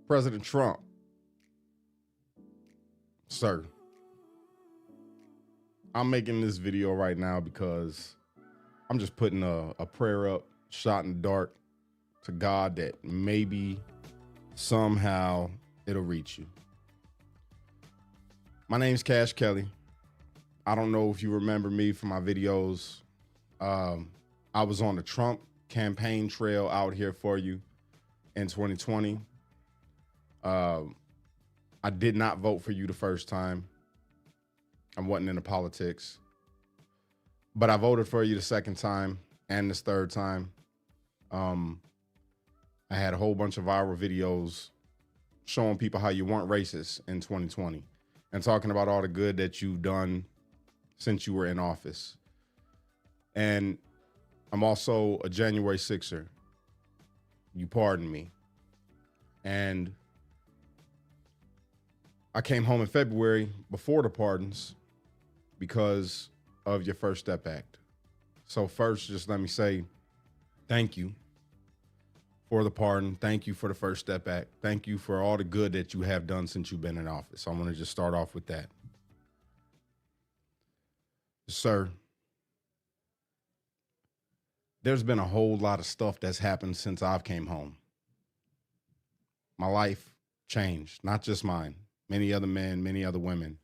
President Trump, sir, I'm making this video right now because I'm just putting a prayer up, shot in the dark, to God that maybe somehow it'll reach you. My name's Cash Kelly. I don't know if you remember me from my videos. I was on the Trump campaign trail out here for you in 2020. I did not vote for you the first time. I wasn't into politics. But I voted for you the second time and this third time. I had a whole bunch of viral videos showing people how you weren't racist in 2020 and talking about all the good that you've done since you were in office. And I'm also a January 6er. You pardon me. And I came home in February before the pardons because of your First Step Act. So first, just let me say thank you for the pardon. Thank you for the First Step Act. Thank you for all the good that you have done since you've been in office. I want to just start off with that. Sir, there's been a whole lot of stuff that's happened since I've came home. My life changed, not just mine, many other men, many other women,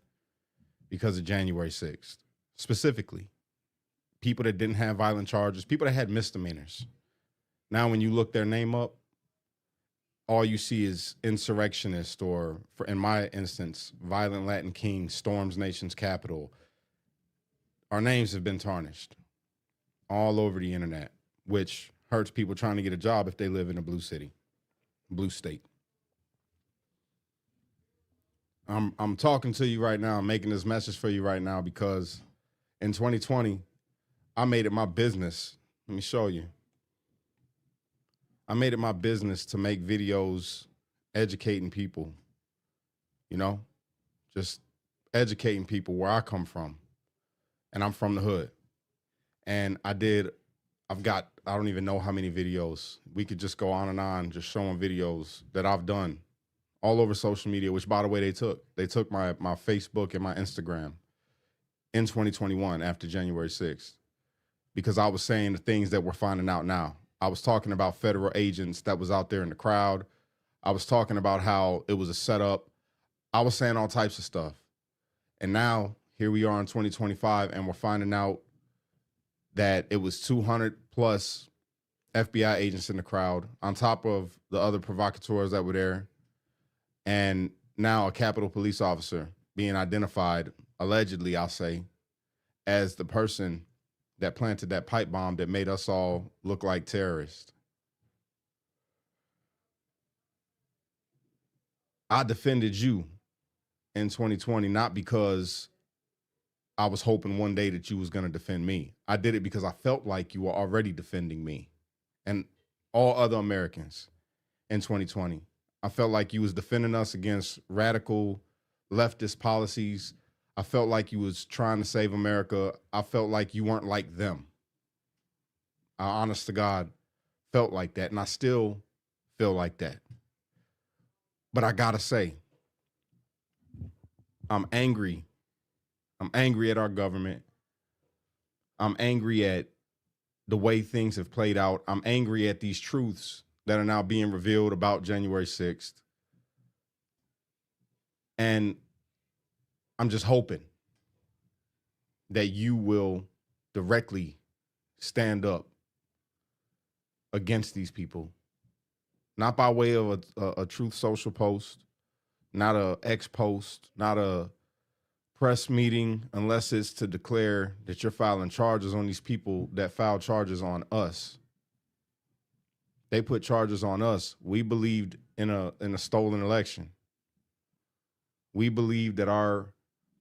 because of January 6th. Specifically, people that didn't have violent charges, people that had misdemeanors. Now, when you look their name up, all you see is insurrectionist, or in my instance, violent Latin king, storms nation's capital. Our names have been tarnished all over the internet, which hurts people trying to get a job if they live in a blue city, blue state. I'm talking to you right now. I'm making this message for you right now because in 2020, I made it my business. Let me show you. I made it my business to make videos educating people, just educating people where I come from. And I'm from the hood. And I don't even know how many videos. We could just go on, just showing videos that I've done all over social media, which, by the way, they took my Facebook and my Instagram in 2021 after January 6th, because I was saying the things that we're finding out now. I was talking about federal agents that was out there in the crowd. I was talking about how it was a setup. I was saying all types of stuff. And now here we are in 2025, and we're finding out that it was 200 plus FBI agents in the crowd, on top of the other provocateurs that were there. And now a Capitol police officer being identified, allegedly, I'll say, as the person that planted that pipe bomb that made us all look like terrorists. I defended you in 2020, not because I was hoping one day that you was going to defend me. I did it because I felt like you were already defending me and all other Americans in 2020. I felt like you was defending us against radical leftist policies. I felt like you was trying to save America. I felt like you weren't like them. I, honest to God, felt like that, and I still feel like that. But I gotta say, I'm angry. I'm angry at our government. I'm angry at the way things have played out. I'm angry at these truths that are now being revealed about January 6th. And I'm just hoping that you will directly stand up against these people, not by way of a Truth Social post, not a X post, not a press meeting, unless it's to declare that you're filing charges on these people that filed charges on us. They put charges on us. We believed in a stolen election. We believed that our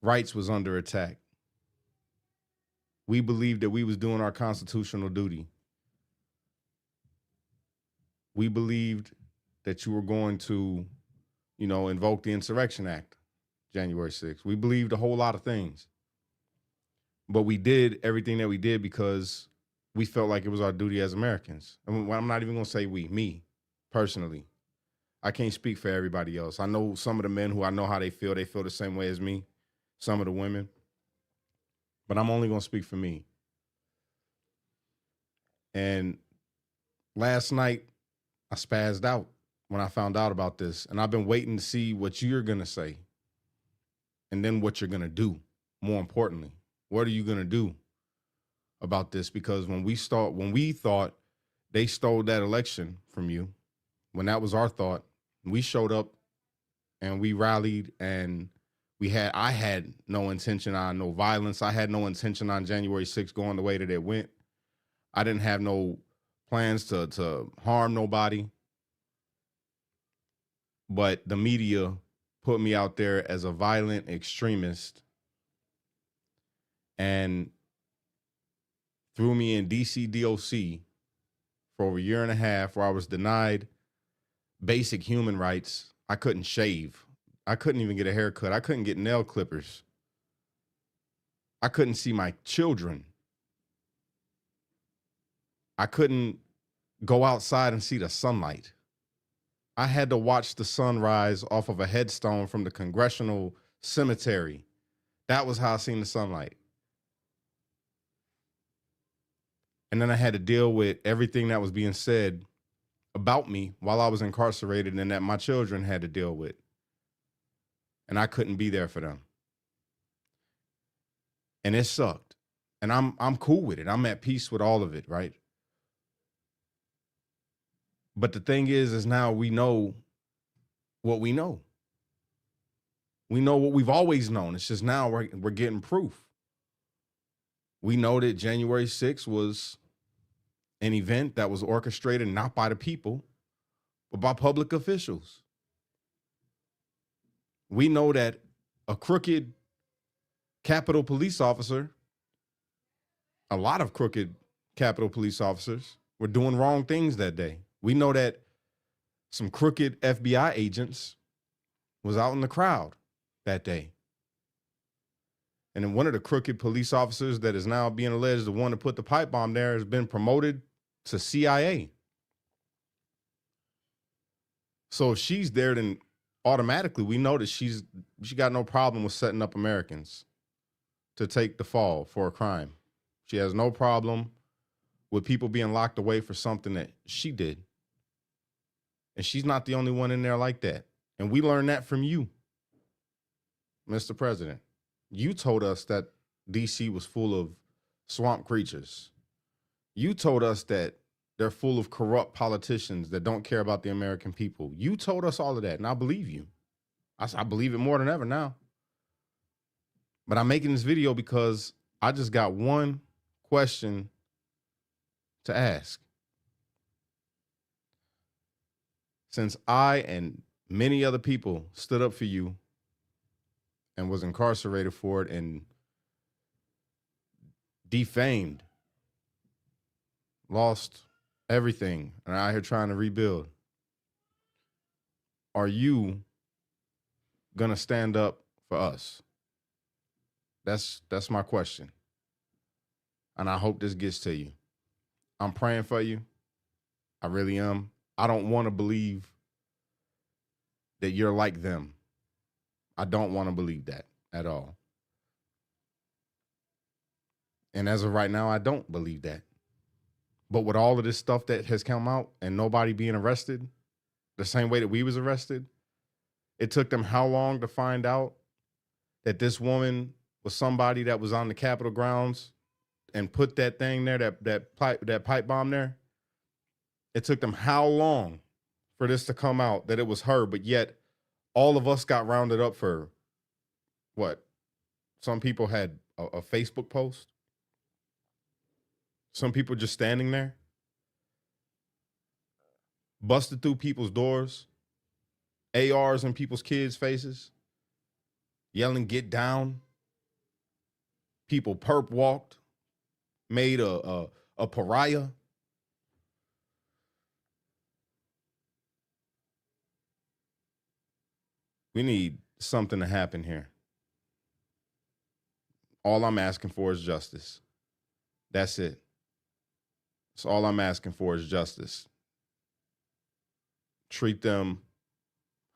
rights was under attack. We believed that we was doing our constitutional duty. We believed that you were going to, invoke the Insurrection Act, January 6th. We believed a whole lot of things. But we did everything that we did because we felt like it was our duty as Americans. And I'm not even going to say we, me, personally. I can't speak for everybody else. I know some of the men who I know how they feel the same way as me, some of the women, but I'm only going to speak for me. And last night, I spazzed out when I found out about this. And I've been waiting to see what you're going to say and then what you're going to do. More importantly, what are you going to do about this? Because when we thought they stole that election from you, when that was our thought, we showed up and we rallied, and I had no intention on no violence. I had no intention on January 6th going the way that it went. I didn't have no plans to harm nobody. But the media put me out there as a violent extremist and threw me in DC DOC for over a year and a half, where I was denied basic human rights. I couldn't shave. I couldn't even get a haircut. I couldn't get nail clippers. I couldn't see my children. I couldn't go outside and see the sunlight. I had to watch the sun rise off of a headstone from the Congressional Cemetery. That was how I seen the sunlight. And then I had to deal with everything that was being said about me while I was incarcerated and that my children had to deal with. And I couldn't be there for them. And it sucked. And I'm cool with it. I'm at peace with all of it, right? But the thing is now we know what we know. We know what we've always known. It's just now we're getting proof. We know that January 6th was an event that was orchestrated not by the people, but by public officials. We know that a crooked Capitol police officer, a lot of crooked Capitol police officers were doing wrong things that day. We know that some crooked FBI agents was out in the crowd that day. And then one of the crooked police officers that is now being alleged the one to put the pipe bomb there has been promoted to CIA. So if she's there, then automatically we know that she got no problem with setting up Americans to take the fall for a crime. She has no problem with people being locked away for something that she did. And she's not the only one in there like that. And we learned that from you, Mr. President. You told us that DC was full of swamp creatures. You told us that they're full of corrupt politicians that don't care about the American people. You told us all of that, and I believe you. I believe it more than ever now. But I'm making this video because I just got one question to ask. Since I and many other people stood up for you and was incarcerated for it and defamed, lost everything, and out here trying to rebuild, are you gonna stand up for us? That's my question. And I hope this gets to you. I'm praying for you. I really am. I don't want to believe that you're like them. I don't want to believe that at all. And as of right now, I don't believe that. But with all of this stuff that has come out and nobody being arrested, the same way that we was arrested, it took them how long to find out that this woman was somebody that was on the Capitol grounds and put that thing there, that pipe bomb there? It took them how long for this to come out that it was her, but yet all of us got rounded up for what? Some people had a Facebook post. Some people just standing there, busted through people's doors, ARs in people's kids' faces, yelling, "Get down." People perp walked, made a pariah. We need something to happen here. All I'm asking for is justice. That's it. That's all I'm asking for is justice. Treat them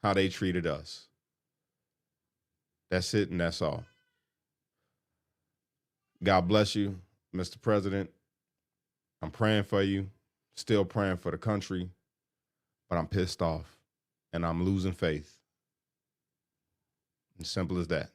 how they treated us. That's it, and that's all. God bless you, Mr. President. I'm praying for you, still praying for the country, but I'm pissed off and I'm losing faith. As simple as that.